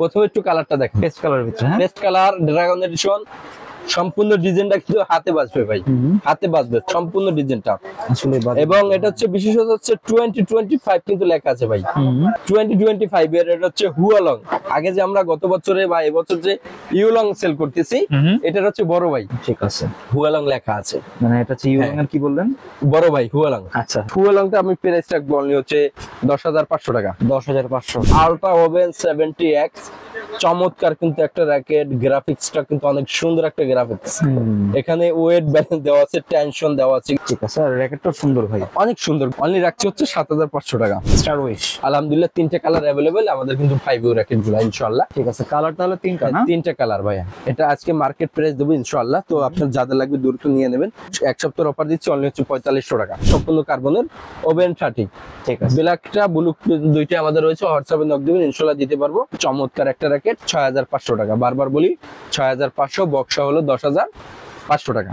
প্রথমে একটু কালারটা দেখেন, পেস্ট কালারের ভিতরে। হ্যাঁ, পেস্ট কালার ড্রাগন এডিশন, সম্পূর্ণ ডিজাইনটা কিন্তু হাতে বাজবে ভাই, হাতে বাজবে সম্পূর্ণ ডিজাইনটা আসলে এবং এটা হচ্ছে বিশেষত হচ্ছে 2025 কিন্তু লেখা আছে ভাই। 2025 এর এটা হচ্ছে হুয়ালং। আগে যে আমরা গত বছরে বা এবছর যে ইউলং সেল করতেছি, এটা হচ্ছে বড় ভাই, ঠিক আছে। হুয়ালং লেখা আছে, মানে এটা হচ্ছে ইউলং এর কি বললেন? বড় ভাই হুয়ালং। আচ্ছা, হুয়ালংটা আমি প্রাইস রাখবো অনলি হচ্ছে 10,500 টাকা। 10,500। আলট্রা ওভেন 70X, চমৎকার কিন্তু একটা র্যাকেট, গ্রাফিক্সটা কিন্তু অনেক সুন্দর একটা গ্রাফিক্স। এখানে ওয়েট ব্যালেন্স দেওয়া আছে, টেনশন দেওয়া আছে, ঠিক আছে। আর র্যাকেটটা সুন্দর ভাই, অনেক সুন্দর। অনলি রাখছি হচ্ছে 7,500 টাকা। Star wish. আলহামদুলিল্লাহ 3টে কালার अवेलेबल আমাদের কিন্তু 5 ইউ র্যাকেট গুলো ইনশাআল্লাহ। ঠিক আছে, কালার তাহলে 3টা না? 3টে কালার ভাইয়া। এটা আজকে মার্কেট প্রাইস দেবো ইনশাআল্লাহ। তো আপনার যাদের লাগবে দ্রুত নিয়ে নেবেন। এক সপ্তাহের অফার দিচ্ছি অনলি হচ্ছে 4500 টাকা। সম্পূর্ণ কার্বনের ওভেন 30। ঠিক আছে। ব্ল্যাকটা ব্লু দুইটা আমাদের রয়েছে, হোয়াটসঅ্যাপে নক দিবেন ইনশাআল্লাহ দিতে পারবো। চমৎকার একটা র্যাকেট 6,500 টাকা। বারবার বলি 6,500, বক্সা হলো 10,500 টাকা।